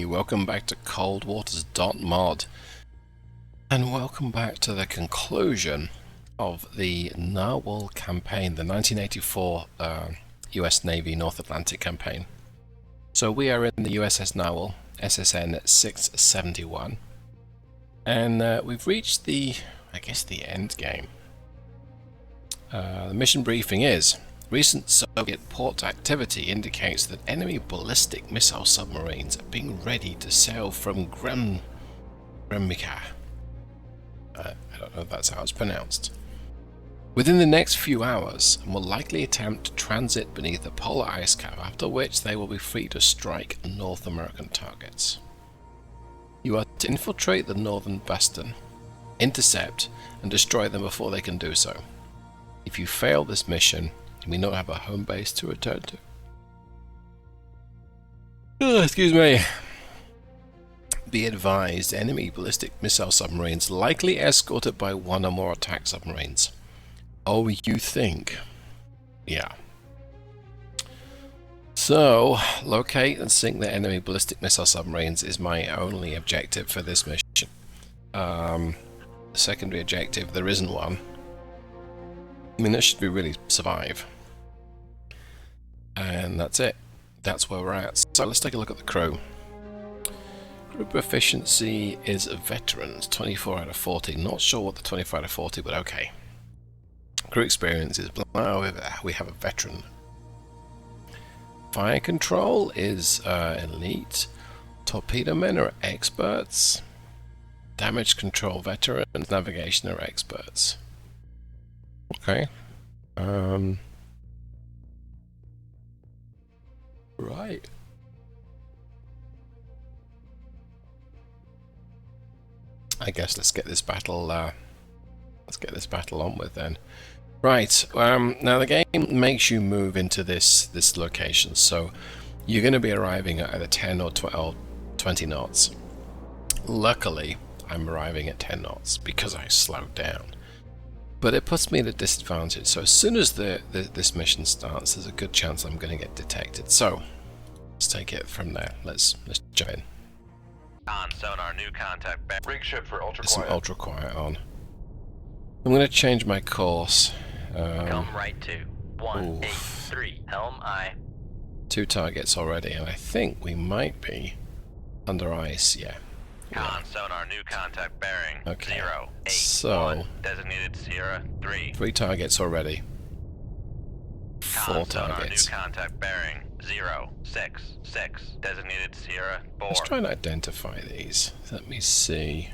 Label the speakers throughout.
Speaker 1: Welcome back to coldwaters.mod, and welcome back to the conclusion of the Narwhal campaign, the 1984 US Navy North Atlantic campaign. So we are in the USS Narwhal, SSN 671, and we've reached the end game. The mission briefing is: recent Soviet port activity indicates that enemy ballistic missile submarines are being ready to sail from Gremika. I don't know if that's how it's pronounced. Within the next few hours, and will likely attempt to transit beneath the polar ice cap, after which they will be free to strike North American targets. You are to infiltrate the northern bastion, intercept, and destroy them before they can do so. If you fail this mission, you may not have a home base to return to. Excuse me. Be advised, enemy ballistic missile submarines likely escorted by one or more attack submarines. Oh, you think? Yeah. So, locate and sink the enemy ballistic missile submarines is my only objective for this mission. The secondary objective, there isn't one. I mean, that should be really survive. And that's it. That's where we're at. So let's take a look at the crew. Crew proficiency is veterans, 24 out of 40. Not sure what the 24 out of 40, but okay. Crew experience is we have a veteran. Fire control is elite. Torpedo men are experts. Damage control veterans. Navigation are experts. Okay. Right. I guess let's get this battle. Let's get this battle on with then. Right. Now the game makes you move into this location, so you're going to be arriving at either 10 or 20 knots. Luckily, I'm arriving at 10 knots because I slowed down. But it puts me at a disadvantage, so as soon as this mission starts, there's a good chance I'm going to get detected. So, let's take it from there. Let's jump in.
Speaker 2: On sonar, new contact. Rig ship for ultra
Speaker 1: There's
Speaker 2: quiet.
Speaker 1: some ultra quiet on. I'm going to change my course.
Speaker 2: Come right to 183. Helm I.
Speaker 1: 2 targets already, and I think we might be under ice. Yeah.
Speaker 2: Con sonar, new contact bearing.
Speaker 1: Okay.
Speaker 2: 081.
Speaker 1: So
Speaker 2: Designated Sierra 3.
Speaker 1: 3 targets already. 4
Speaker 2: Con sonar,
Speaker 1: targets.
Speaker 2: new contact bearing. 066. Designated Sierra 4.
Speaker 1: Let's try and identify these. Let me see.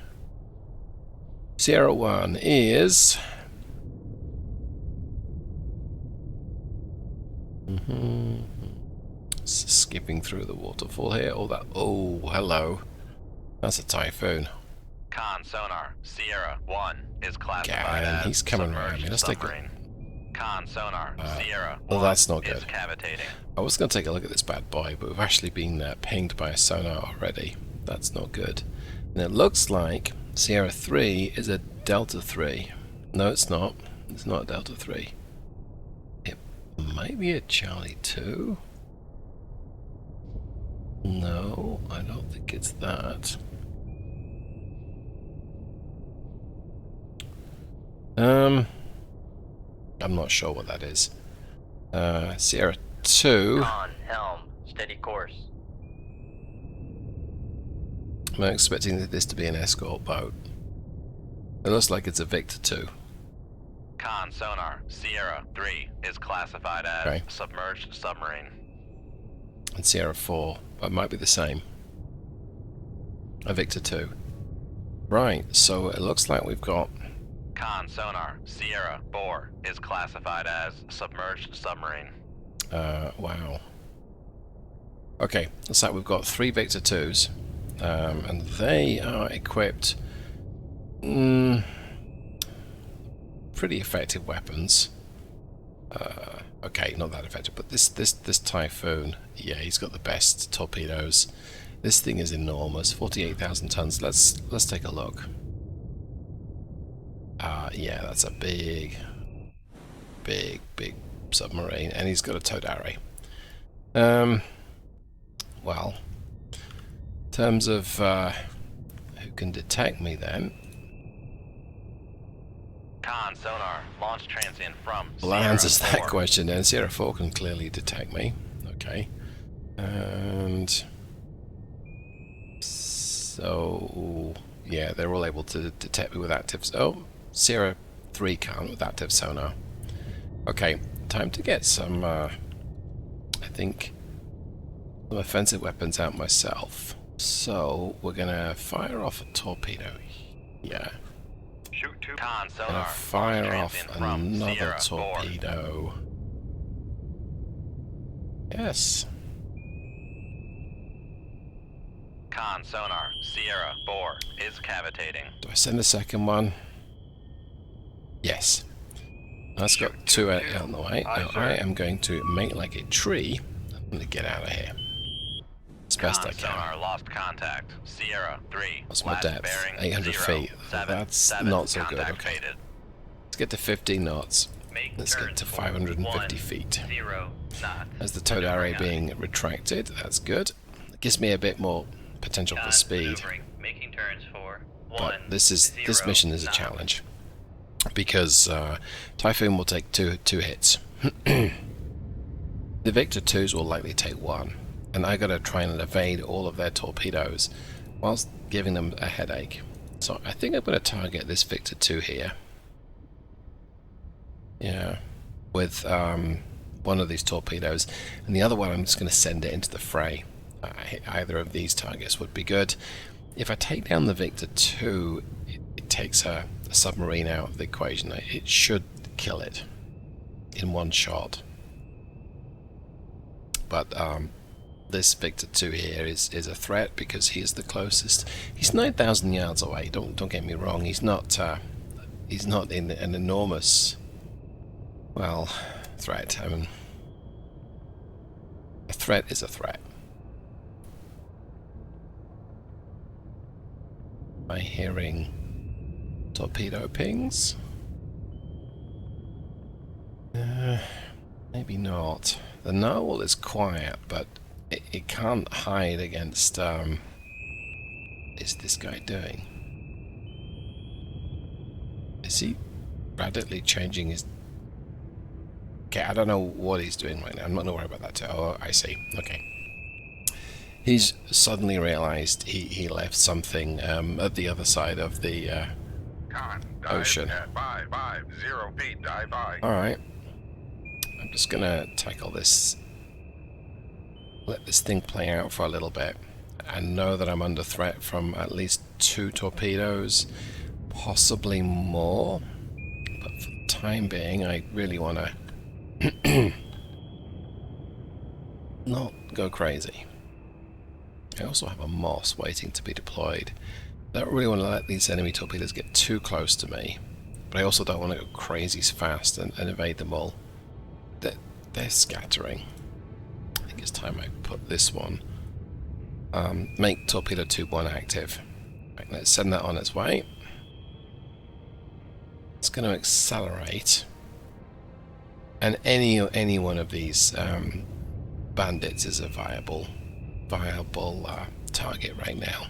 Speaker 1: Sierra 1 is... skipping through the waterfall here. Oh, hello. That's a typhoon.
Speaker 2: Con sonar, Sierra 1 is classified as
Speaker 1: he's coming around me. Let's take a...
Speaker 2: Con sonar, Sierra 1
Speaker 1: well, that's not good.
Speaker 2: is cavitating.
Speaker 1: I was going to take a look at this bad boy, but we've actually been pinged by a sonar already. That's not good. And it looks like Sierra 3 is a Delta 3. No, it's not. It's not a Delta 3. It might be a Charlie 2. No, I don't think it's that. I'm not sure what that is. Sierra 2.
Speaker 2: Con, helm, steady course.
Speaker 1: I'm expecting this to be an escort boat. It looks like it's a Victor 2.
Speaker 2: Con sonar, Sierra 3 is classified as
Speaker 1: Okay.
Speaker 2: submerged submarine.
Speaker 1: And Sierra 4, it might be the same. A Victor 2. Right, so it looks like we've got...
Speaker 2: Con sonar, Sierra 4 is classified as submerged submarine.
Speaker 1: wow. Okay, looks like we've got 3 Victor 2s, and they are equipped... pretty effective weapons. Okay, not that effective, but this Typhoon, yeah, he's got the best torpedoes. This thing is enormous, 48,000 tons. Let's take a look. Yeah, that's a big submarine, and he's got a towed array. Well, in terms of who can detect me then,
Speaker 2: Con sonar, launch transient from
Speaker 1: well, that answers
Speaker 2: Sierra
Speaker 1: that
Speaker 2: 4.
Speaker 1: question. And Sierra 4 can clearly detect me. Okay, and so yeah, they're all able to detect me with active. Oh, Sierra 3 can't with active sonar. Okay, time to get some. I think some offensive weapons out myself. So we're gonna fire off a torpedo. Yeah.
Speaker 2: Shoot 2. Con
Speaker 1: Gonna
Speaker 2: sonar,
Speaker 1: fire
Speaker 2: launch
Speaker 1: off
Speaker 2: transient from
Speaker 1: another
Speaker 2: Sierra 4.
Speaker 1: torpedo. Yes.
Speaker 2: Con sonar, Sierra 4 is cavitating.
Speaker 1: Do I send the second one? Yes. That's got 2 out of the way. Now I am going to make like a tree. I'm going to get out of here as best I
Speaker 2: Con
Speaker 1: can.
Speaker 2: sonar lost contact. Sierra 3.
Speaker 1: What's my
Speaker 2: last
Speaker 1: depth?
Speaker 2: bearing
Speaker 1: 800
Speaker 2: 0,
Speaker 1: feet.
Speaker 2: 7,
Speaker 1: That's
Speaker 2: 7,
Speaker 1: not so good.
Speaker 2: contact
Speaker 1: Okay.
Speaker 2: faded.
Speaker 1: Let's get to 15 knots.
Speaker 2: Make
Speaker 1: Let's get
Speaker 2: turns
Speaker 1: to
Speaker 2: for
Speaker 1: 550
Speaker 2: 1,
Speaker 1: feet.
Speaker 2: 0 knots.
Speaker 1: As the towed array being retracted, that's good. It gives me a bit more potential for speed.
Speaker 2: Making turns for 1,
Speaker 1: But this mission is a
Speaker 2: knots.
Speaker 1: challenge because Typhoon will take two hits. The Victor 2s will likely take 1, and I gotta try and evade all of their torpedoes whilst giving them a headache. So I think I'm gonna target this Victor 2 here. Yeah, with one of these torpedoes, and the other one I'm just gonna send it into the fray. Either of these targets would be good. If I take down the Victor 2, it takes a submarine out of the equation. It should kill it in one shot. But this Victor 2 here is a threat because he's the closest. He's 9,000 yards away. Don't get me wrong. He's not in an enormous, well, threat. I mean, a threat is a threat. Am I hearing torpedo pings? Maybe not. The Narwhal is quiet, but it can't hide against. Is this guy doing? Is he radically changing his? Okay, I don't know what he's doing right now. I'm not gonna worry about that too. Oh, I see. Okay. He's suddenly realized he left something at the other side of the ocean.
Speaker 3: At 550 feet, dive 5.
Speaker 1: Alright. I'm just gonna tackle this. Let this thing play out for a little bit. And know that I'm under threat from at least 2 torpedoes. Possibly more. But for the time being, I really want to not go crazy. I also have a Moss waiting to be deployed. I don't really want to let these enemy torpedoes get too close to me, but I also don't want to go crazy fast and evade them all. They're scattering. I think it's time I put this one. Make torpedo 2-1 active. Right, let's send that on its way. It's going to accelerate, and any one of these bandits is a viable target right now.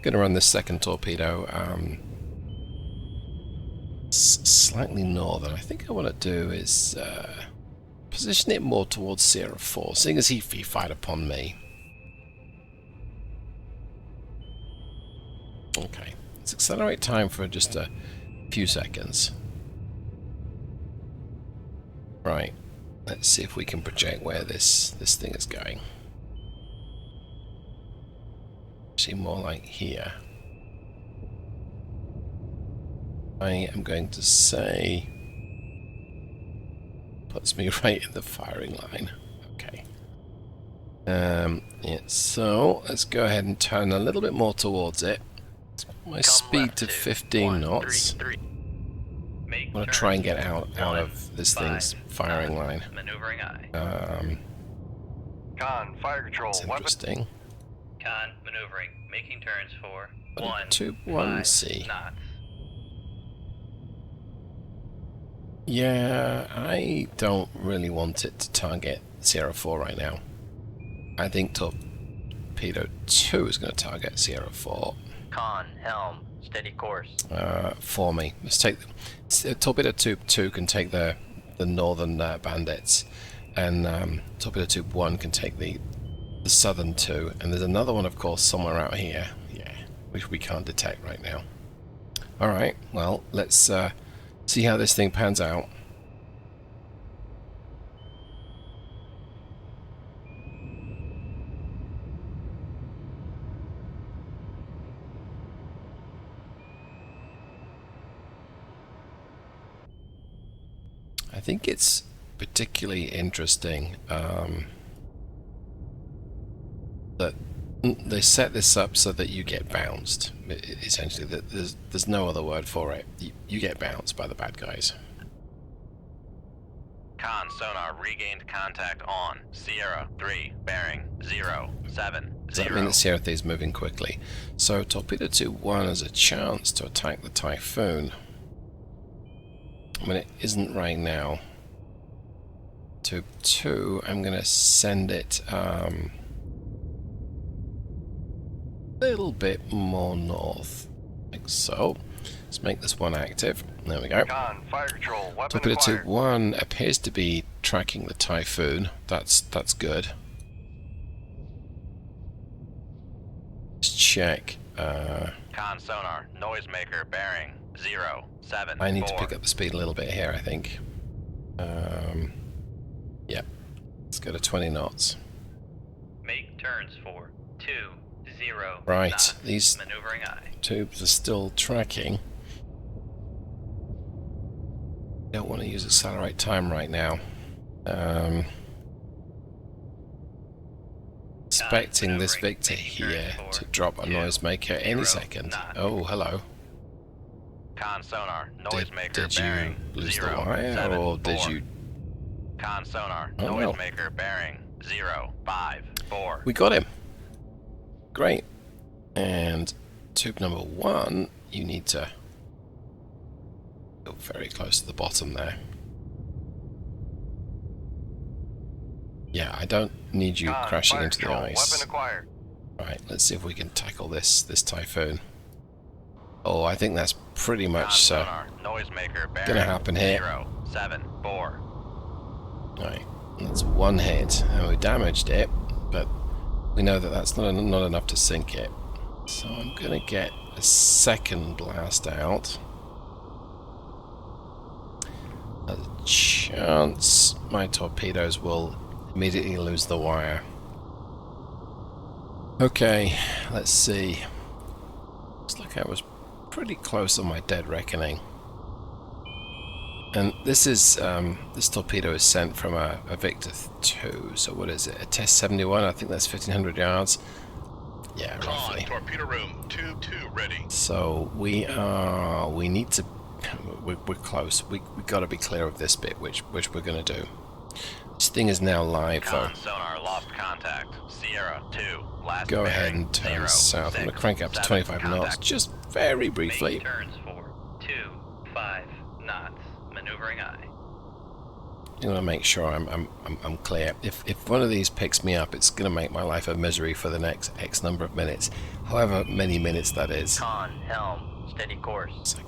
Speaker 1: Gonna run this second torpedo slightly northern. I think I want to do is position it more towards Sierra 4, seeing as he fired upon me. Okay, let's accelerate time for just a few seconds. Right, let's see if we can project where this thing is going. Actually, more like here. I am going to say puts me right in the firing line. Okay. Yeah, so let's go ahead and turn a little bit more towards it. My speed to 15 knots. I'm gonna try and get out of this thing's firing line.
Speaker 2: Maneuvering eye.
Speaker 3: Con, fire control.
Speaker 1: That's
Speaker 3: Weapon.
Speaker 1: interesting.
Speaker 2: Con, maneuvering. Making turns for
Speaker 1: Tube
Speaker 2: 5
Speaker 1: 1C.
Speaker 2: knots.
Speaker 1: Yeah, I don't really want it to target Sierra 4 right now. I think Torpedo 2 is going to target Sierra 4.
Speaker 2: Con, helm, steady course.
Speaker 1: For me. Let's take... Torpedo Tube 2 can take the northern bandits, and Torpedo Tube 1 can take the southern 2, and there's another one, of course, somewhere out here. Yeah, which we can't detect right now. Alright, well, let's see how this thing pans out. I think it's particularly interesting that they set this up so that you get bounced. Essentially, there's no other word for it. You get bounced by the bad guys.
Speaker 2: Con, sonar, regained contact on Sierra 3, bearing 070.
Speaker 1: Does that mean that Sierra 3 is moving quickly? So Torpedo 2-1 has a chance to attack the Typhoon. I mean, it isn't right now. Tube 2, I'm going to send it a little bit more north, like so. Let's make this one active. There we go.
Speaker 3: Con, fire control. Weapon
Speaker 1: Torpedo
Speaker 3: acquired.
Speaker 1: Tube 1 appears to be tracking the Typhoon. That's good. Let's check.
Speaker 2: Con, sonar, noisemaker, bearing 074.
Speaker 1: I need to pick up the speed a little bit here, I think. Yep. Let's go to 20 knots.
Speaker 2: Make turns for 20.
Speaker 1: Right,
Speaker 2: knots.
Speaker 1: these
Speaker 2: Maneuvering eye.
Speaker 1: tubes are still tracking. Don't want to use accelerate time right now. Expecting this Victor here to drop a noisemaker any second. Oh, hello.
Speaker 2: Con, sonar, noisemaker,
Speaker 1: Did you
Speaker 2: bearing
Speaker 1: lose the wire, or did
Speaker 2: 074.
Speaker 1: you...
Speaker 2: Con, sonar,
Speaker 1: Oh, no.
Speaker 2: noisemaker, bearing 054.
Speaker 1: We got him. Great. And tube number 1, you need to go very close to the bottom there. Yeah, I don't need you
Speaker 3: Con,
Speaker 1: crashing
Speaker 3: fire
Speaker 1: into the
Speaker 3: control.
Speaker 1: ice.
Speaker 3: Weapon acquired.
Speaker 1: Right, let's see if we can tackle this Typhoon. Oh, I think that's pretty much
Speaker 2: Noisemaker, bearing
Speaker 1: gonna happen here.
Speaker 2: 074.
Speaker 1: Right, that's one hit, and we damaged it, but we know that that's not enough to sink it. So I'm gonna get a second blast out. There's a chance my torpedoes will immediately lose the wire. Okay, let's see. Looks like I was pretty close on my dead reckoning. And this is this torpedo is sent from a Victor 2. So what is it? A Test 71? I think that's 1,500 yards. Yeah, roughly.
Speaker 3: Torpedo room. Tube 2 ready.
Speaker 1: So we need to. We're close. We got to be clear of this bit, which we're gonna do. This thing is now live, though.
Speaker 2: Con, sonar, lost contact. Sierra 2, last
Speaker 1: Go ahead
Speaker 2: bearing
Speaker 1: and turn
Speaker 2: 0,
Speaker 1: south. I'm gonna crank up to
Speaker 2: 6,
Speaker 1: 25
Speaker 2: 7
Speaker 1: knots,
Speaker 2: contact.
Speaker 1: just very briefly.
Speaker 2: Make turns for 25 knots. Maneuvering eye.
Speaker 1: I want to make sure I'm clear. If one of these picks me up, it's going to make my life a misery for the next X number of minutes. However many minutes that is.
Speaker 2: Con, helm, steady course.
Speaker 1: So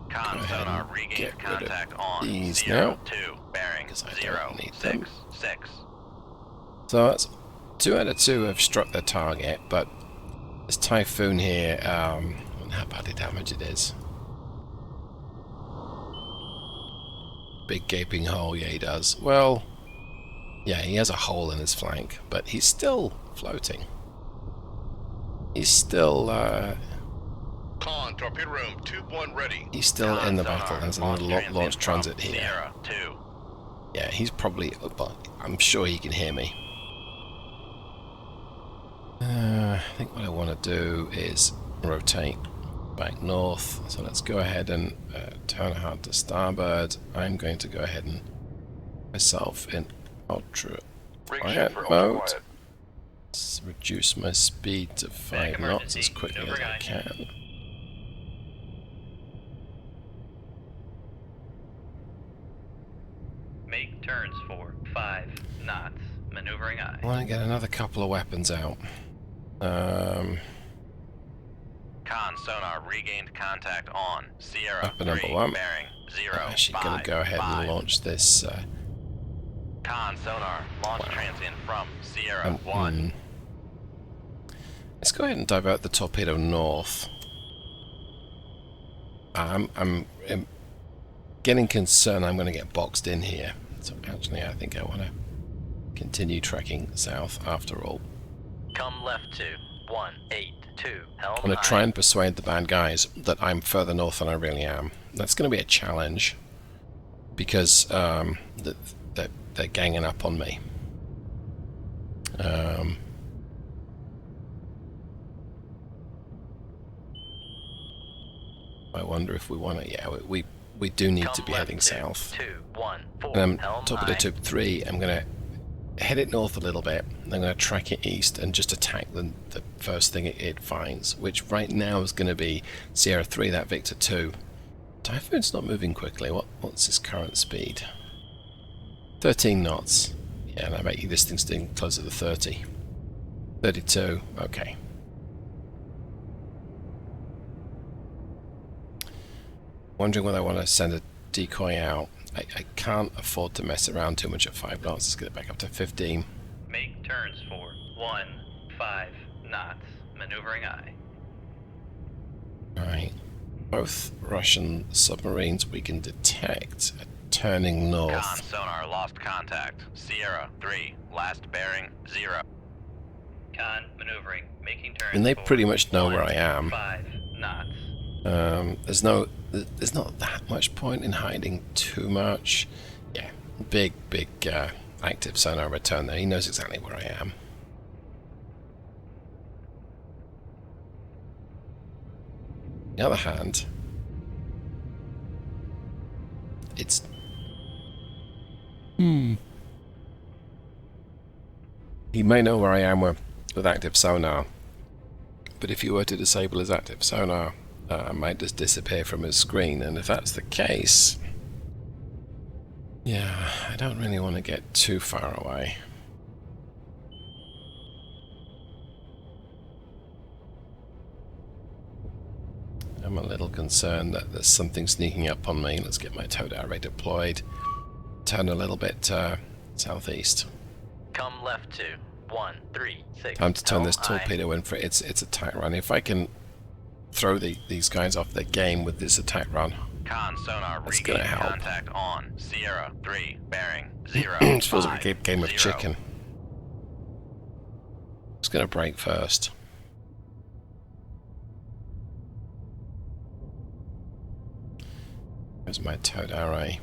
Speaker 2: Con,
Speaker 1: go ahead
Speaker 2: sonar,
Speaker 1: and
Speaker 2: regained
Speaker 1: get rid of
Speaker 2: contact on
Speaker 1: these
Speaker 2: Sierra
Speaker 1: now,
Speaker 2: 2, bearing
Speaker 1: 'cause I don't need them.
Speaker 2: 066.
Speaker 1: So that's 2 out of 2 have struck their target, but this Typhoon here, how badly damaged it is. Big gaping hole, yeah he does. Well, yeah, he has a hole in his flank, but he's still floating. He's still,
Speaker 3: Con, torpedo room, tube 1 ready.
Speaker 1: he's still in the
Speaker 2: Sonar,
Speaker 1: battle. There's another launch transit
Speaker 2: from
Speaker 1: here.
Speaker 2: Sierra 2.
Speaker 1: Yeah, he's probably, but I'm sure he can hear me. I think what I want to do is rotate back north. So let's go ahead and turn hard to starboard. I'm going to go ahead and myself in ultra quiet mode. Let's reduce my speed to 5 knots as quickly as I can.
Speaker 4: Make turns for 5 knots. Maneuvering eye.
Speaker 1: I want to get another couple of weapons out.
Speaker 2: Con sonar regained contact on Sierra
Speaker 1: Weapon
Speaker 2: 3,
Speaker 1: number 1.
Speaker 2: bearing 0,
Speaker 1: I'm actually going to go ahead and launch this.
Speaker 2: Con sonar launch transient from Sierra 1.
Speaker 1: Let's go ahead and divert the torpedo north. I'm getting concerned I'm going to get boxed in here. So actually I think I want to continue trekking south after all.
Speaker 4: Come left to 182. Helm
Speaker 1: I'm going to try and persuade the bad guys that I'm further north than I really am. That's going to be a challenge because they're ganging up on me. I wonder if we want to. Yeah, we do need to be heading south.
Speaker 4: 214.
Speaker 1: Torpedo Tube 3, I'm going to head it north a little bit. I'm going to track it east and just attack the first thing it finds, which right now is going to be Sierra 3, that Victor 2. Typhoon's not moving quickly. What's his current speed? 13 knots. Yeah, and I bet you this thing's doing closer to 30. 32. Okay. Wondering whether I want to send a decoy out. I can't afford to mess around too much at 5 knots. Let's get it back up to 15.
Speaker 4: Make turns for 15 knots. Maneuvering eye.
Speaker 1: Alright. Both Russian submarines we can detect are turning north.
Speaker 2: Con sonar lost contact. Sierra 3, last bearing 0.
Speaker 4: Con maneuvering. Making turns.
Speaker 1: And they
Speaker 4: for
Speaker 1: pretty much know where I am.
Speaker 4: 5 knots.
Speaker 1: There's not that much point in hiding too much. Yeah, big active sonar return there. He knows exactly where I am. On the other hand, it's he may know where I am with active sonar, but if you were to disable his active sonar, I might just disappear from his screen, and if that's the case, yeah, I don't really want to get too far away. I'm a little concerned that there's something sneaking up on me. Let's get my towed array deployed. Turn a little bit southeast.
Speaker 4: Come left to 136.
Speaker 1: Time to turn this
Speaker 4: Helm eye.
Speaker 1: torpedo in for its attack run. If I can throw these guys off their game with this attack run,
Speaker 2: Con sonar
Speaker 1: That's gonna
Speaker 2: regained
Speaker 1: help.
Speaker 2: contact on Sierra 3, bearing 0.
Speaker 1: it feels like a
Speaker 2: 5,
Speaker 1: game of
Speaker 2: 0.
Speaker 1: chicken. It's going to break first. There's my towed array.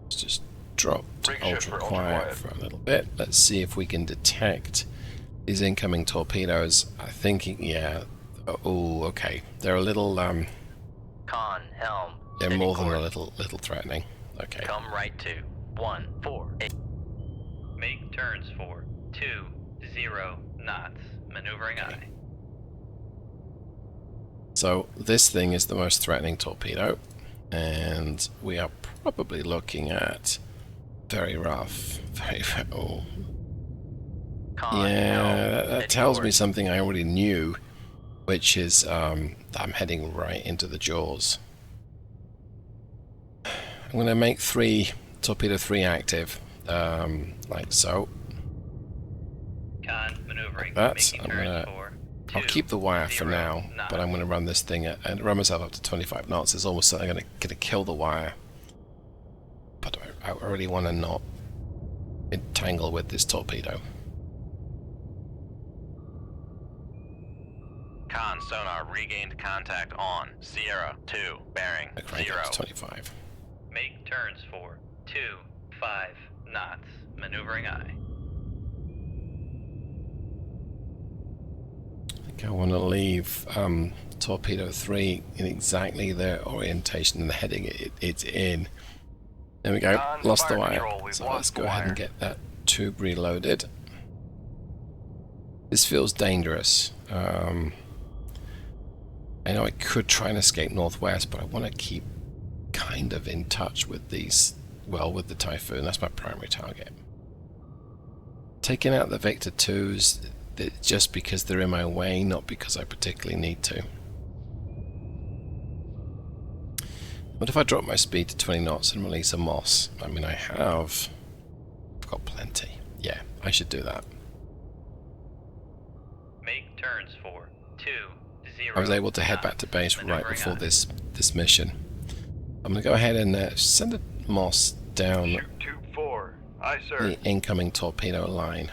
Speaker 1: Let's just drop to
Speaker 3: Rig shift
Speaker 1: ultra
Speaker 3: for
Speaker 1: quiet
Speaker 3: ultra-quiet.
Speaker 1: for a little bit. Let's see if we can detect these incoming torpedoes. I think, yeah. Oh, okay. They're a little,
Speaker 4: Con helm.
Speaker 1: they're
Speaker 4: steady
Speaker 1: more than a
Speaker 4: course.
Speaker 1: little threatening. Okay.
Speaker 4: Come right to 148. Make turns for 20 knots. Maneuvering eye.
Speaker 1: So this thing is the most threatening torpedo, and we are probably looking at very rough, oh.
Speaker 4: Con
Speaker 1: Yeah,
Speaker 4: helm.
Speaker 1: that
Speaker 4: steady
Speaker 1: tells me
Speaker 4: course.
Speaker 1: something I already knew, which is I'm heading right into the jaws. I'm going to make torpedo 3 active, like so.
Speaker 4: Con maneuvering.
Speaker 1: That,
Speaker 4: Making
Speaker 1: I'm
Speaker 4: turns
Speaker 1: gonna
Speaker 4: for
Speaker 1: I'll keep the wire for now, but I'm going to run this thing and run myself up to 25 knots. It's almost certainly going to kill the wire. But I really want to not entangle with this torpedo.
Speaker 2: Con sonar regained contact on Sierra 2, bearing
Speaker 1: I crank
Speaker 2: 0.
Speaker 1: up to 25.
Speaker 4: Make turns for 5 knots. Maneuvering eye.
Speaker 1: I think I want to leave torpedo 3 in exactly the orientation and the heading it's in. There we go,
Speaker 2: Con,
Speaker 1: lost the
Speaker 2: fire
Speaker 1: wire.
Speaker 2: control, we've
Speaker 1: So
Speaker 2: lost
Speaker 1: let's
Speaker 2: the
Speaker 1: go ahead and
Speaker 2: wire.
Speaker 1: get that tube reloaded. This feels dangerous. I know I could try and escape northwest, but I want to keep kind of in touch with these, well, with the Typhoon. That's my primary target. Taking out the Victor 2s just because they're in my way, not because I particularly need to. What if I drop my speed to 20 knots and release a Moss? I mean, I've got plenty. Yeah, I should do that.
Speaker 4: Make turns for 0.
Speaker 1: I was able to head back to base right before this mission. I'm going to go ahead and send a Moss down
Speaker 3: Tube 4. Aye, sir.
Speaker 1: the incoming torpedo line.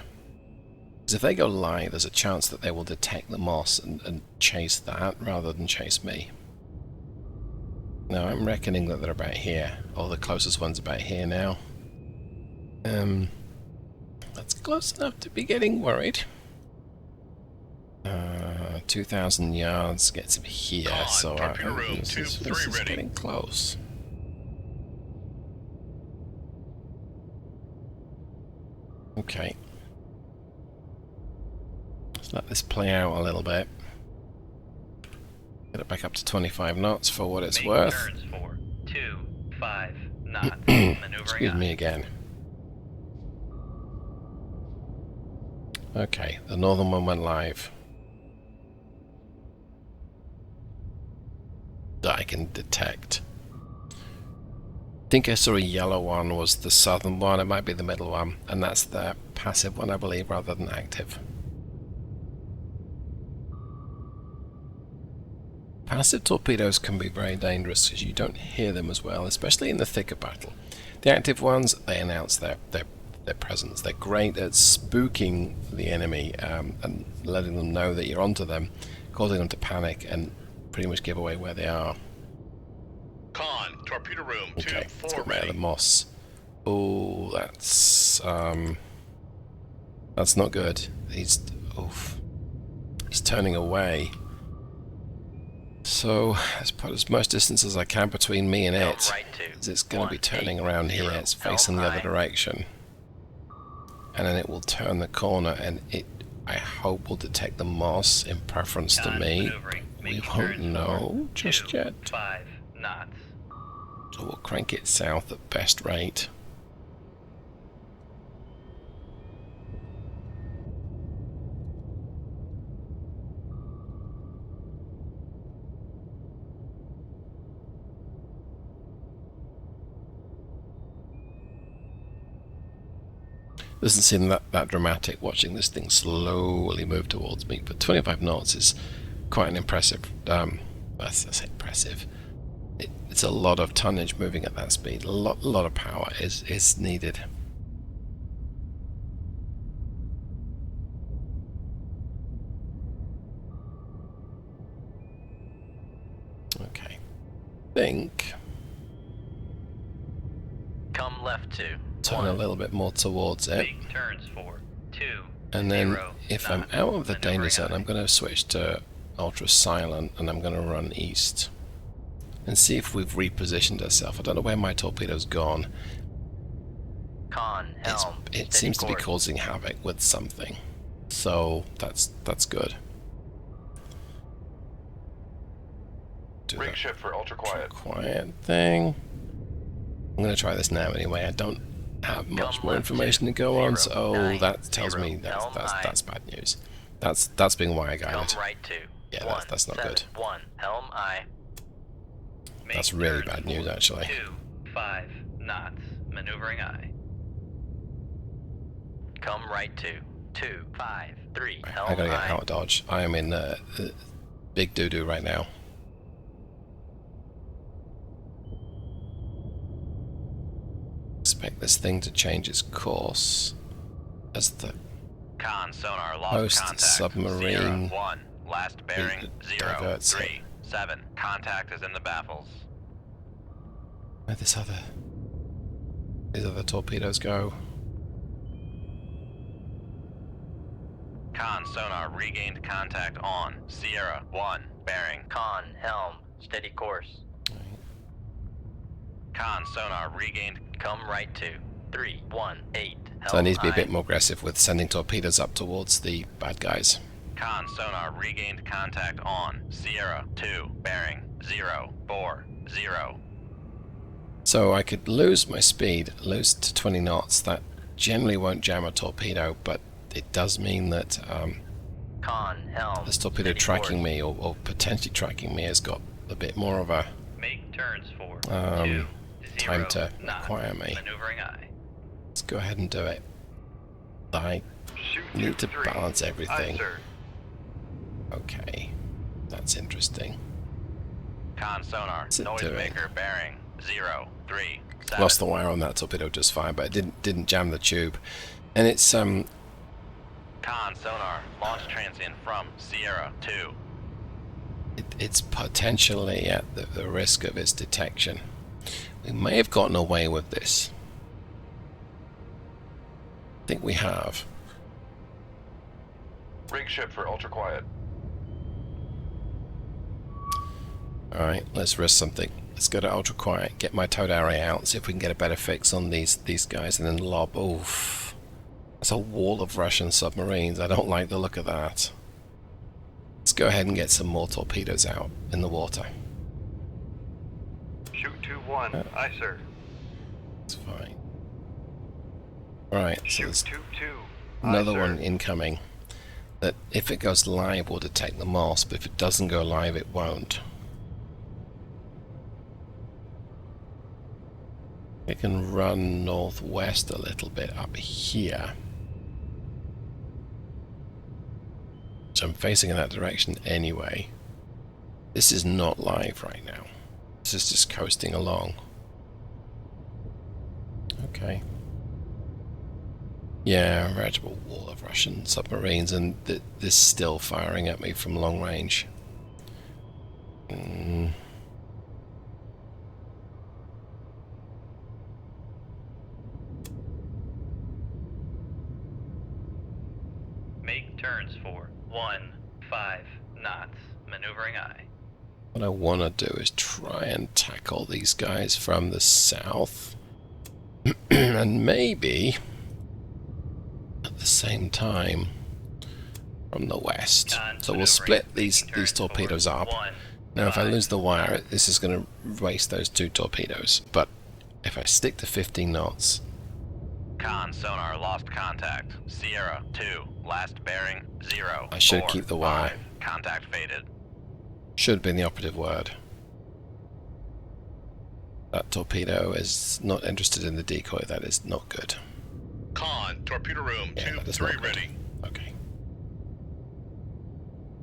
Speaker 1: Because if they go live, there's a chance that they will detect the Moss and chase that rather than chase me. Now I'm reckoning that they're about here, or the closest one's about here now. That's close enough to be getting worried. 2,000 yards gets him here,
Speaker 3: Con,
Speaker 1: so
Speaker 3: torpedo room,
Speaker 1: this
Speaker 3: tube
Speaker 1: is
Speaker 3: 3 ready.
Speaker 1: getting close. Okay. Let's let this play out a little bit. Get it back up to 25 knots for what it's
Speaker 4: Make
Speaker 1: worth.
Speaker 4: turns for 5 knots. Maneuvering
Speaker 1: Excuse
Speaker 4: eye.
Speaker 1: me again. Okay, the northern one went live. That I can detect. I think I saw a yellow one was the southern one, it might be the middle one, and that's the passive one I believe rather than active. Passive torpedoes can be very dangerous because you don't hear them as well, especially in the thicker battle. The active ones, they announce their presence. They're great at spooking the enemy and letting them know that you're onto them, causing them to panic and pretty much give away where they are.
Speaker 3: Con, torpedo room,
Speaker 1: Okay,
Speaker 3: tube
Speaker 1: let's
Speaker 3: 4
Speaker 1: get rid of
Speaker 3: ready.
Speaker 1: the Moss. Oh, that's not good. He's turning away. So let's put as much distance as I can between me and
Speaker 4: Helm
Speaker 1: it.
Speaker 4: right to
Speaker 1: As it's going to be turning
Speaker 4: 18,
Speaker 1: around here.
Speaker 4: 0.
Speaker 1: It's facing the
Speaker 4: Helm
Speaker 1: other
Speaker 4: high.
Speaker 1: direction, and then it will turn the corner, and it, I hope, will detect the Moss in preference to
Speaker 4: Con
Speaker 1: me.
Speaker 4: maneuvering.
Speaker 1: We
Speaker 4: Make
Speaker 1: won't
Speaker 4: turns
Speaker 1: know
Speaker 4: for
Speaker 1: just
Speaker 4: 2,
Speaker 1: yet.
Speaker 4: 5 knots.
Speaker 1: So we'll crank it south at best rate. Doesn't seem that dramatic watching this thing slowly move towards me, but 25 knots is quite an impressive, I say impressive. It's a lot of tonnage moving at that speed. A lot of power is needed. Okay. Think
Speaker 4: Come left to
Speaker 1: turn a little bit more towards it.
Speaker 4: Make turns for 2,
Speaker 1: And then
Speaker 4: 0
Speaker 1: if I'm
Speaker 4: knots.
Speaker 1: out of the danger
Speaker 4: Maneuvering
Speaker 1: zone,
Speaker 4: eye.
Speaker 1: I'm going to switch to ultra silent and I'm going to run east and see if we've repositioned ourselves. I don't know where my torpedo's gone.
Speaker 4: Con, helm.
Speaker 1: It
Speaker 4: steady
Speaker 1: seems to be
Speaker 4: course.
Speaker 1: causing havoc with something, so that's good. Do
Speaker 3: Rig
Speaker 1: that
Speaker 3: ship for ultra quiet.
Speaker 1: quiet thing. I'm going to try this now anyway. I don't have much
Speaker 4: Come
Speaker 1: more
Speaker 4: left
Speaker 1: information to go
Speaker 4: 0,
Speaker 1: on, so
Speaker 4: 9,
Speaker 1: that tells
Speaker 4: 0,
Speaker 1: me
Speaker 4: helm high.
Speaker 1: that's bad news. That's being wire
Speaker 4: Come
Speaker 1: guided.
Speaker 4: right to
Speaker 1: Yeah, that's not good.
Speaker 4: 1, helm eye. Make
Speaker 1: That's really
Speaker 4: turns
Speaker 1: bad news,
Speaker 4: for
Speaker 1: actually.
Speaker 4: 2, 5 knots. Maneuvering eye. Come right to 253.
Speaker 1: Right,
Speaker 4: Helm
Speaker 1: I gotta get
Speaker 4: aye.
Speaker 1: out of dodge. I am in big doo-doo right now. Expect this thing to change its course as the
Speaker 2: Con sonar lost
Speaker 1: Post
Speaker 2: contact.
Speaker 1: submarine
Speaker 2: Sierra 1. Last bearing
Speaker 1: diverts it.
Speaker 2: 037. Contact is in the baffles.
Speaker 1: Where these other torpedoes go.
Speaker 2: Con sonar regained contact on Sierra 1. Bearing.
Speaker 4: Con, helm, steady course.
Speaker 2: Con sonar regained.
Speaker 4: Come right to 318.
Speaker 1: So I need to be a bit
Speaker 4: aye.
Speaker 1: more aggressive with sending torpedoes up towards the bad guys.
Speaker 2: Con sonar regained contact on Sierra 2. Bearing 040.
Speaker 1: So I could lose my speed, lose to 20 knots. That generally won't jam a torpedo, but it does mean that
Speaker 4: Con, helm,
Speaker 1: this torpedo
Speaker 4: steady
Speaker 1: tracking
Speaker 4: course.
Speaker 1: me or potentially tracking me has got a bit more of a
Speaker 4: Make turns for
Speaker 1: time to
Speaker 4: knots.
Speaker 1: acquire me.
Speaker 4: Maneuvering aye.
Speaker 1: Let's go ahead and do it. I need to balance everything. Okay, that's interesting.
Speaker 2: Con sonar
Speaker 1: What's it doing?
Speaker 2: noisemaker bearing 037.
Speaker 1: Lost the wire on that torpedo just fine, but it didn't jam the tube. And it's
Speaker 2: Con sonar launch transient from Sierra 2.
Speaker 1: it's potentially at the risk of its detection. We may have gotten away with this. I think we have.
Speaker 3: Rig ship for ultra quiet.
Speaker 1: Alright, let's risk something. Let's go to ultra quiet, get my towed array out, see if we can get a better fix on these guys, and then lob. Oof. That's a wall of Russian submarines. I don't like the look of that. Let's go ahead and get some more torpedoes out in the water.
Speaker 3: Shoot 2-1. Aye, sir.
Speaker 1: It's fine. Alright, so there's
Speaker 3: 2-2.
Speaker 1: another one incoming. That if it goes live will detect the Moss, but if it doesn't go live it won't. It can run northwest a little bit up here. So I'm facing in that direction anyway. This is not live right now. This is just coasting along. Okay. Yeah, a veritable wall of Russian submarines, and this is still firing at me from long range.
Speaker 4: Make turns for 15 knots. Maneuvering aye.
Speaker 1: What I want to do is try and tackle these guys from the south. And maybe at the same time from the west. So we'll split these torpedoes up. Now if I lose the wire, this is going to waste those two torpedoes. But if I stick to 15 knots,
Speaker 2: Con sonar lost contact. Sierra 2. Last bearing 0.
Speaker 1: I should keep the wire.
Speaker 2: Contact faded.
Speaker 1: should have been the operative word. That torpedo is not interested in the decoy. That is not good.
Speaker 3: Con, torpedo room,
Speaker 1: Yeah, that is
Speaker 3: 2-3
Speaker 1: not good.
Speaker 3: ready.
Speaker 1: Okay.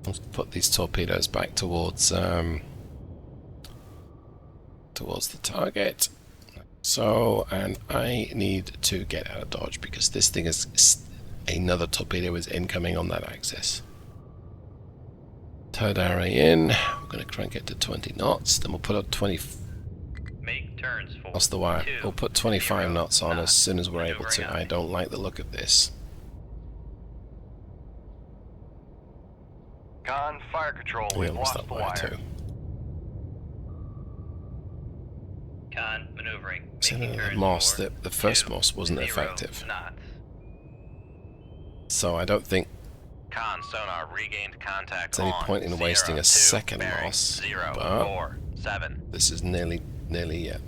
Speaker 1: Let's put these torpedoes back towards the target. So, and I need to get out of dodge because this thing is another torpedo is incoming on that axis. Third array in. We're going to crank it to 20 knots. Then we'll put up 20.
Speaker 4: Make turns for
Speaker 1: Lost the wire.
Speaker 4: 2,
Speaker 1: We'll put 25
Speaker 4: 0
Speaker 1: knots on as
Speaker 4: knots.
Speaker 1: soon as we're able
Speaker 4: Maneuvering
Speaker 1: to. I
Speaker 4: aye.
Speaker 1: don't like the look of this.
Speaker 3: Con, fire control,
Speaker 1: We
Speaker 3: we've
Speaker 1: lost
Speaker 3: lost
Speaker 1: that
Speaker 3: the
Speaker 1: wire
Speaker 3: wire.
Speaker 1: too.
Speaker 4: Con maneuvering.
Speaker 1: So
Speaker 4: Making
Speaker 1: the
Speaker 4: turns
Speaker 1: Moss,
Speaker 4: for
Speaker 1: the first
Speaker 4: 2,
Speaker 1: Moss wasn't
Speaker 4: 0
Speaker 1: effective.
Speaker 4: knots.
Speaker 1: So I don't think
Speaker 2: Con sonar regained contact
Speaker 1: there's any
Speaker 2: on
Speaker 1: point in wasting
Speaker 2: Sierra
Speaker 1: a
Speaker 2: 2,
Speaker 1: second
Speaker 2: bearing
Speaker 1: Moss.
Speaker 2: 0,
Speaker 1: But
Speaker 2: 4, 7.
Speaker 1: this is nearly the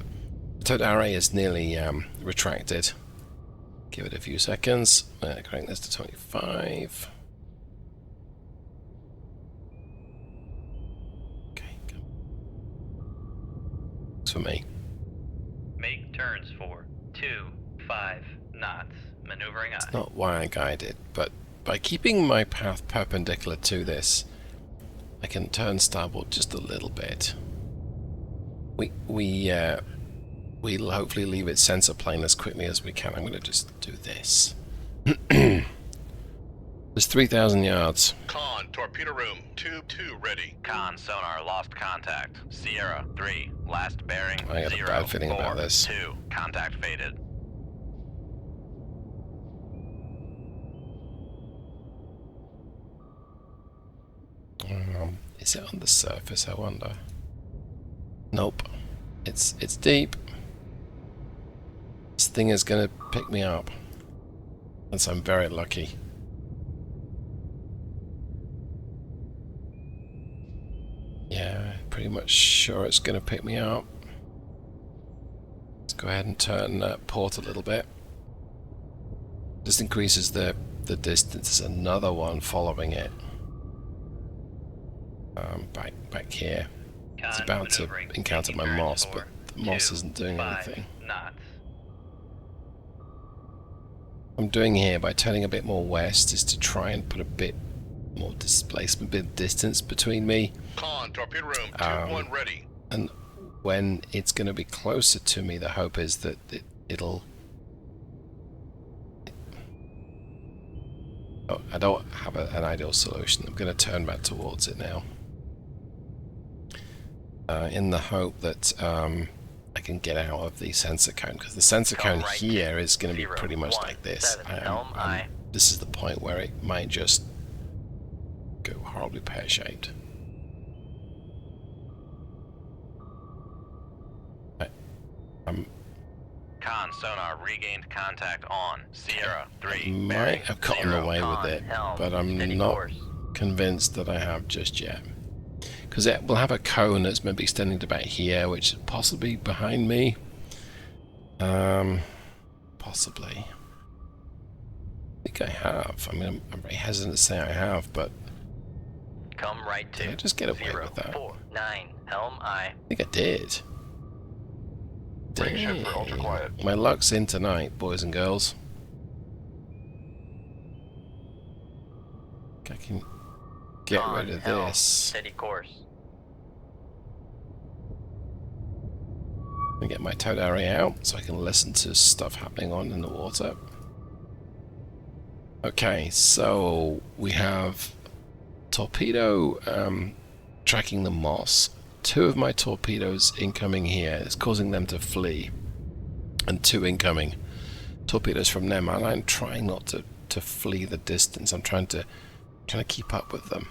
Speaker 1: third array is nearly retracted. Give it a few seconds. Crank this to 25. Okay, come. It's for me.
Speaker 4: Make turns for 2, 5 knots. Maneuvering aye.
Speaker 1: Not wire guided, but by keeping my path perpendicular to this, I can turn starboard just a little bit. We'll hopefully leave it sensor plane as quickly as we can. I'm going to just do this. There's 3,000 yards.
Speaker 3: Con, torpedo room, tube 2 ready.
Speaker 2: Con, sonar, lost contact. Sierra, 3, last bearing,
Speaker 1: I got a
Speaker 2: 0,
Speaker 1: bad feeling
Speaker 2: 4,
Speaker 1: about this.
Speaker 2: 2, contact faded.
Speaker 1: Is it on the surface, I wonder? Nope. It's deep. This thing is going to pick me up. And so I'm very lucky. Yeah, pretty much sure it's going to pick me up. Let's go ahead and turn port a little bit. Just increases the distance. There's another one following it. Back here. It's about to encounter my moss, but the moss isn't doing anything.
Speaker 4: Knots.
Speaker 1: What I'm doing here by turning a bit more west is to try and put a bit more displacement, a bit of distance between me.
Speaker 3: Con, torpedo room, tube 1 ready.
Speaker 1: And when it's going to be closer to me, the hope is that it'll... Oh, I don't have an ideal solution. I'm going to turn back towards it now. In the hope that I can get out of the sensor cone, because the sensor cone
Speaker 4: right
Speaker 1: here is going to be
Speaker 4: 0,
Speaker 1: pretty much
Speaker 4: 1,
Speaker 1: like this.
Speaker 4: 7, helm aye.
Speaker 1: This is the point where it might just go horribly pear-shaped.
Speaker 2: Con, sonar, regained contact on. Sierra, 3,
Speaker 1: Might
Speaker 2: bearing,
Speaker 1: have gotten
Speaker 2: 0,
Speaker 1: away with
Speaker 4: con,
Speaker 1: it,
Speaker 4: helm,
Speaker 1: but I'm
Speaker 4: steady
Speaker 1: not
Speaker 4: course.
Speaker 1: convinced that I have just yet. Because it will have a cone that's maybe extending to about here, which is possibly behind me. Possibly. I think I have. I mean, I'm very hesitant to say I have, but
Speaker 4: Come right
Speaker 1: did I
Speaker 4: to
Speaker 1: just get away
Speaker 4: 0,
Speaker 1: with that?
Speaker 4: 4, 9, helm aye.
Speaker 1: I think I did.
Speaker 3: Ring ship for ultra
Speaker 1: Dang.
Speaker 3: quiet.
Speaker 1: My luck's in tonight, boys and girls. I can get
Speaker 4: Con,
Speaker 1: rid of
Speaker 4: helm,
Speaker 1: this.
Speaker 4: steady course.
Speaker 1: And get my towed area out so I can listen to stuff happening on in the water. Okay, so we have torpedo tracking the moss. 2 of my torpedoes incoming here. It's causing them to flee. And 2 incoming torpedoes from them. And I'm trying not to flee the distance. I'm trying to keep up with them.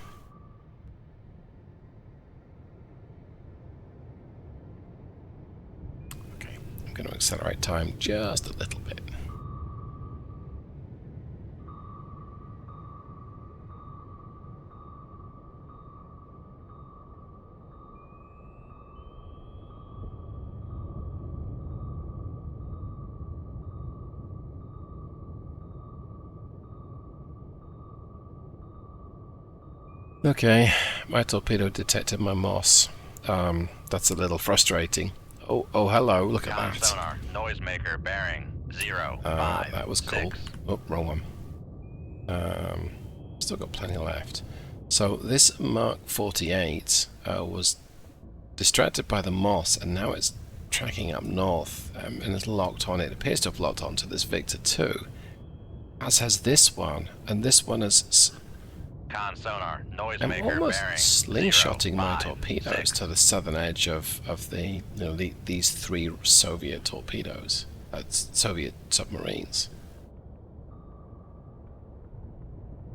Speaker 1: Okay, I'm going to accelerate time just a little bit. Okay, my torpedo detected my moss. That's a little frustrating. Oh, hello, look at
Speaker 2: Con,
Speaker 1: that.
Speaker 2: sonar, noisemaker, bearing, 0, 5,
Speaker 1: That was cool.
Speaker 2: 6.
Speaker 1: Oh, wrong one. Still got plenty left. So this Mark 48 was distracted by the moss, and now it's tracking up north, and it's locked on. It appears to have locked onto this Victor 2, as has this one, and this one is...
Speaker 2: Con, sonar,
Speaker 1: I'm
Speaker 2: noisemaker,
Speaker 1: almost
Speaker 2: bearing,
Speaker 1: slingshotting
Speaker 2: 0,
Speaker 1: my
Speaker 2: 5,
Speaker 1: torpedoes
Speaker 2: 6.
Speaker 1: to the southern edge of the these 3 Soviet torpedoes, Soviet submarines.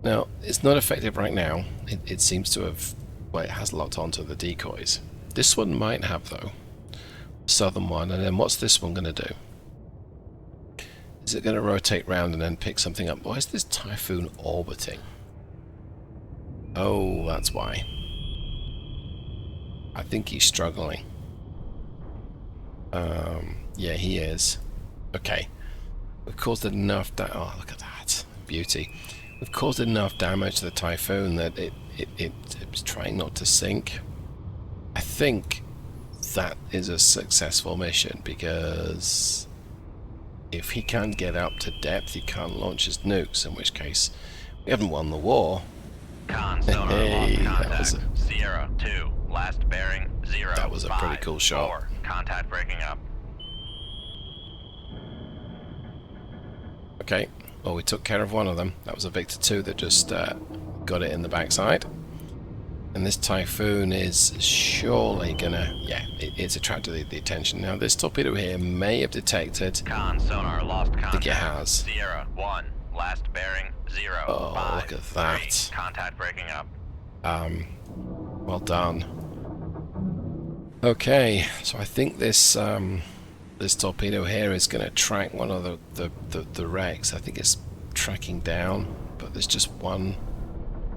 Speaker 1: Now it's not effective right now. It seems to have, well, it has locked onto the decoys. This one might have though, southern one. And then what's this one going to do? Is it going to rotate round and then pick something up? Why is this Typhoon orbiting? Oh, that's why. I think he's struggling. Yeah, he is. Okay. We've caused enough oh, look at that. Beauty. We've caused enough damage to the Typhoon that it's trying not to sink. I think that is a successful mission, because if he can't get up to depth, he can't launch his nukes, in which case We haven't won the war.
Speaker 2: Con sonar
Speaker 1: Hey,
Speaker 2: lost
Speaker 1: that was
Speaker 2: contact. Sierra 2, last bearing 0.
Speaker 1: That was a pretty cool shot.
Speaker 2: 4, contact breaking up.
Speaker 1: Okay, well, we took care of one of them. That was a Victor 2 that just got it in the backside. And this Typhoon is surely gonna... Yeah, it's attracted the attention. Now, this torpedo here may have detected...
Speaker 2: Con sonar lost contact.
Speaker 1: I think it has.
Speaker 2: Sierra 1, last bearing 0.
Speaker 1: Oh,
Speaker 2: 5,
Speaker 1: look at that.
Speaker 2: 3, contact breaking up.
Speaker 1: Well done. Okay, so I think this this torpedo here is going to track one of the wrecks. I think it's tracking down, but there's just one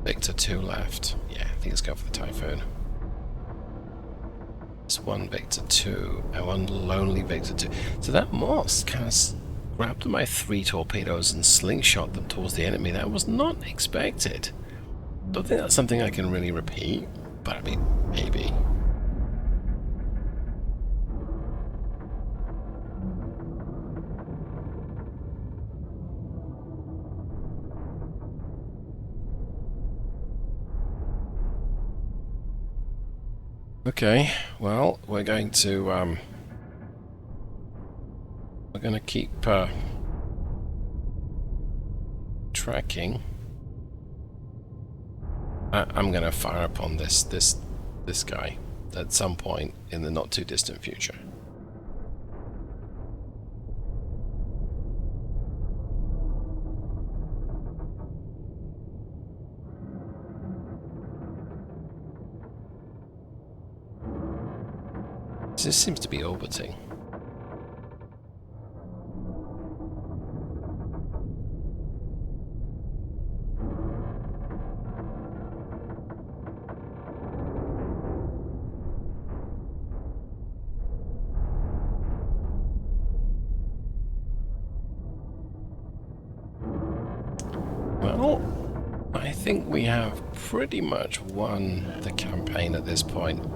Speaker 1: Victor 2 left. Yeah, I think let's go for the Typhoon. It's one Victor 2 and one lonely Victor 2. So that Moss kind of grabbed my 3 torpedoes and slingshot them towards the enemy. That was not expected. Don't think that's something I can really repeat, but I mean, maybe. Okay, well, we're going to keep tracking. I'm going to fire upon this guy at some point in the not too distant future. This seems to be orbiting. Well, I think we have pretty much won the campaign at this point.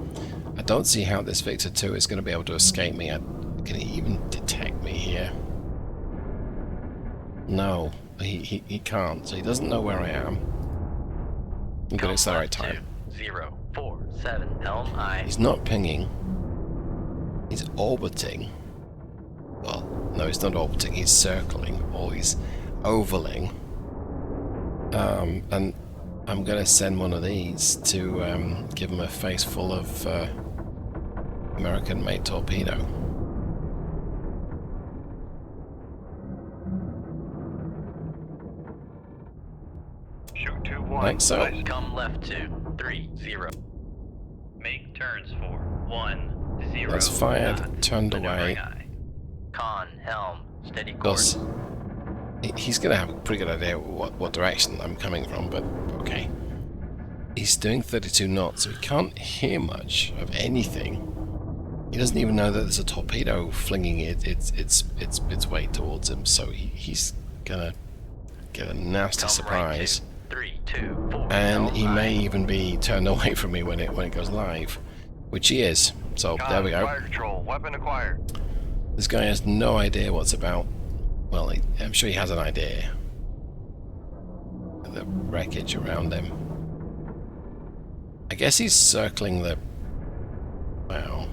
Speaker 1: I don't see how this Victor 2 is going to be able to escape me. Can he even detect me here? No, he can't. So he doesn't know where I am. I'm going to accelerate time.
Speaker 4: 047 helm I.
Speaker 1: He's not pinging. He's orbiting. Well, no, he's not orbiting. He's circling, or he's ovaling. And I'm going to send one of these to give him a face full of American-made torpedo.
Speaker 3: Shoot 2-1.
Speaker 1: Like so.
Speaker 4: Come left 230. Make turns for 10.
Speaker 1: That's fired,
Speaker 4: knots.
Speaker 1: turned
Speaker 4: Maneuvering
Speaker 1: away.
Speaker 4: eye. Con helm steady course.
Speaker 1: Because he's going to have a pretty good idea what direction I'm coming from, but okay. He's doing 32 knots, so he can't hear much of anything. He doesn't even know that there's a torpedo flinging its way towards him, so he's gonna get a nasty
Speaker 4: Come
Speaker 1: surprise.
Speaker 4: Right 3, 2, 4.
Speaker 1: And he
Speaker 4: helm
Speaker 1: may
Speaker 4: aye.
Speaker 1: even be turned away from me when it goes live, which he is. So there we go.
Speaker 3: Fire control. Weapon acquired.
Speaker 1: This guy has no idea what's about. Well, I'm sure he has an idea. The wreckage around him. I guess he's circling the... Wow.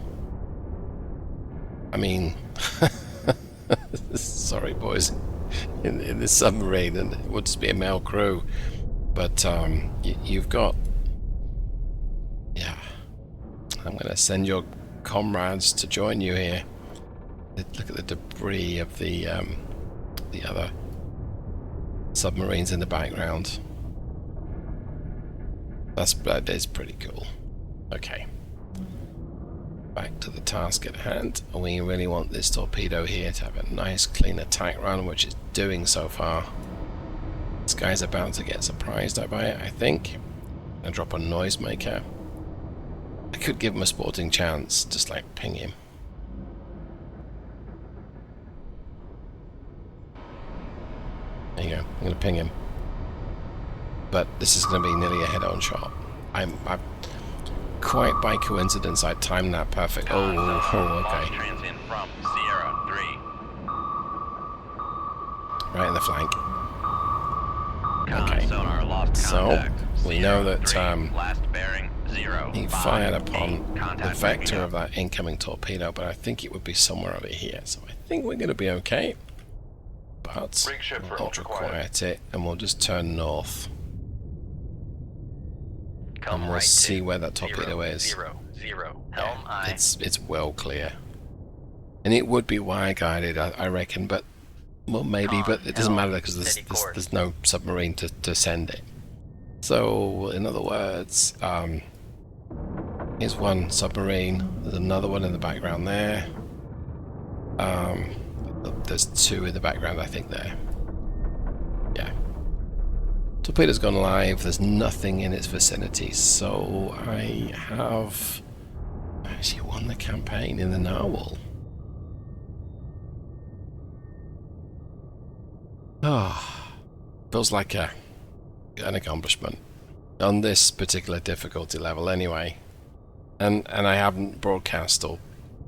Speaker 1: I mean... Sorry, boys. In this submarine, and it would just be a male crew. But you've got... Yeah. I'm going to send your comrades to join you here. Look at the debris of the other submarines in the background. That is pretty cool. Okay. Back to the task at hand. We really want this torpedo here to have a nice clean attack run, which it's doing so far. This guy's about to get surprised by it, I think. I'm gonna drop a noisemaker. I could give him a sporting chance, just like ping him. There you go. I'm going to ping him. But this is going to be nearly a head-on shot. I'm quite by coincidence, I timed that perfect. Oh,
Speaker 2: Lost
Speaker 1: okay.
Speaker 2: transient from Sierra 3.
Speaker 1: Right in the flank. Okay.
Speaker 2: Sonar lost
Speaker 1: So,
Speaker 2: contact.
Speaker 1: we know that
Speaker 2: Last bearing 0.
Speaker 1: he
Speaker 2: 5,
Speaker 1: fired
Speaker 2: 8.
Speaker 1: upon the
Speaker 2: Contact
Speaker 1: vector
Speaker 2: picking
Speaker 1: of that incoming torpedo, but I think it would be somewhere over here. So I think we're going to be okay. But
Speaker 3: Rig ship for
Speaker 1: we'll
Speaker 3: ultra quiet.
Speaker 1: quiet it, and we'll just turn north.
Speaker 4: Come
Speaker 1: And we'll
Speaker 4: right
Speaker 1: see
Speaker 4: to
Speaker 1: where that torpedo
Speaker 4: 0,
Speaker 1: is.
Speaker 4: 0, 0.
Speaker 1: Yeah,
Speaker 4: Helm I.
Speaker 1: it's well clear. And it would be wire guided, I reckon, but well, maybe,
Speaker 4: Con,
Speaker 1: but it doesn't
Speaker 4: helm,
Speaker 1: matter because
Speaker 4: steady course.
Speaker 1: there's no submarine to send it. So, in other words, here's one submarine. There's another one in the background there. There's two in the background, I think, there. Yeah. Torpedo's gone live. There's nothing in its vicinity, so I have actually won the campaign in the Narwhal. Ah, feels like an accomplishment on this particular difficulty level, anyway. And I haven't broadcast or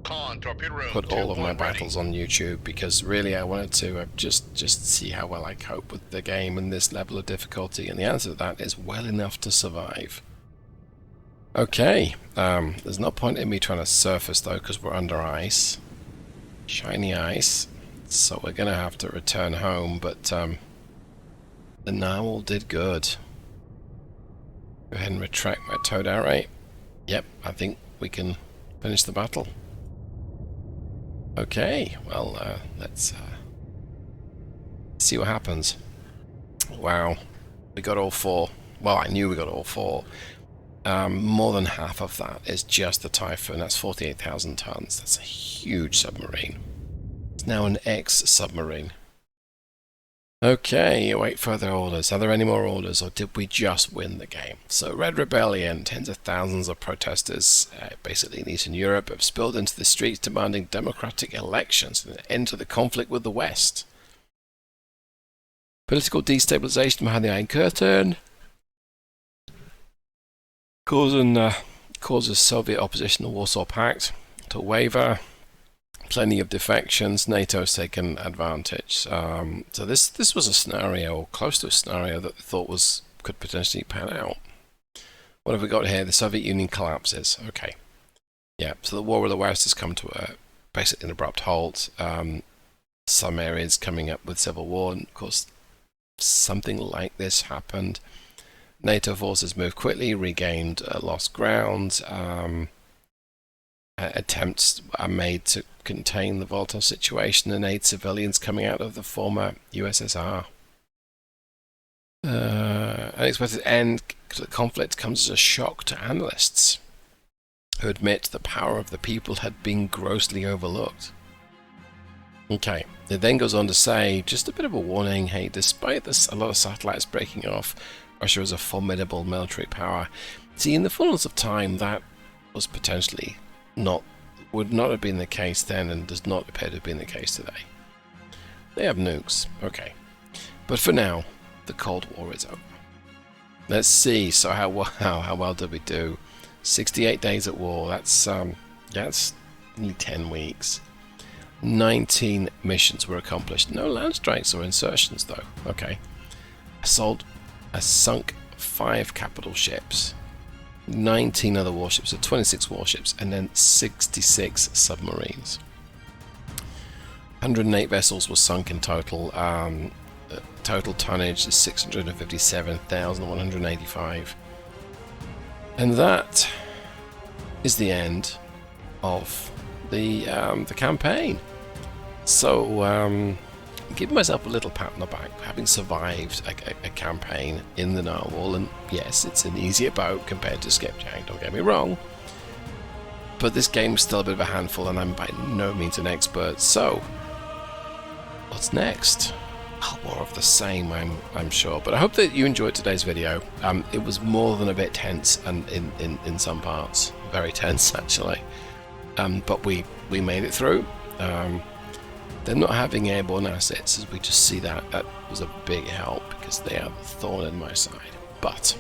Speaker 3: Con, torpedo room.
Speaker 1: put all of my
Speaker 3: 2-1 ready.
Speaker 1: battles on YouTube because really I wanted to just see how well I cope with the game and this level of difficulty, and the answer to that is well enough to survive. Okay, there's no point in me trying to surface though because we're under ice, shiny ice, so we're gonna have to return home, but the Narwhal did good. Go ahead and retract my towed array. Yep, I think we can finish the battle. Okay, well, let's see what happens. Wow, we got all four. Well, I knew we got all four. More than half of that is just the Typhoon. That's 48,000 tons. That's a huge submarine. It's now an X-submarine. Okay, await further orders. Are there any more orders, or did we just win the game? So, Red Rebellion, tens of thousands of protesters, basically in Eastern Europe, have spilled into the streets demanding democratic elections and an end to the conflict with the West. Political destabilization behind the Iron Curtain causes Soviet opposition to the Warsaw Pact to waver. Plenty of defections. NATO's taken advantage. So this was a scenario, or close to a scenario, that they thought could potentially pan out. What have we got here? The Soviet Union collapses. Okay. Yeah, so the war with the West has come to basically an abrupt halt. Some areas coming up with civil war, and of course something like this happened. NATO forces moved quickly, regained lost ground. Attempts are made to contain the volatile situation and aid civilians coming out of the former USSR. Unexpected end to the conflict comes as a shock to analysts who admit the power of the people had been grossly overlooked. Okay, it then goes on to say, just a bit of a warning, hey, despite this, a lot of satellites breaking off, Russia is a formidable military power. See, in the fullness of time, that was potentially would not have been the case then, and does not appear to have been the case today. They have nukes, okay. But for now, the Cold War is over. Let's see, so how well did we do? 68 days at war, that's nearly 10 weeks. 19 missions were accomplished. No land strikes or insertions though, okay. I sunk 5 capital ships. 19 other warships, so 26 warships, and then 66 submarines. 108 vessels were sunk in total. Total tonnage is 657,185. And that is the end of the campaign. So, giving myself a little pat on the back for having survived a campaign in the Narwhal, and yes, it's an easier boat compared to Skipjack, don't get me wrong, but this game is still a bit of a handful and I'm by no means an expert. So what's next? More of the same, I'm sure, but I hope that you enjoyed today's video. It was more than a bit tense, and in some parts very tense actually, but we made it through. Them not having airborne assets, as we just see that was a big help, because they are the thorn in my side. But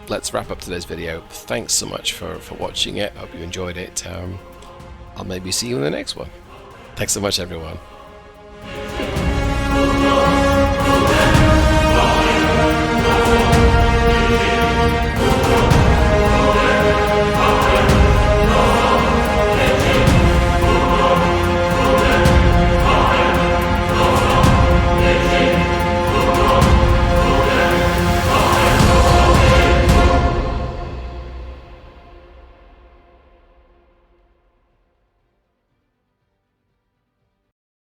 Speaker 1: let's wrap up today's video. Thanks so much for watching it. Hope you enjoyed it. I'll maybe see you in the next one. Thanks so much, everyone.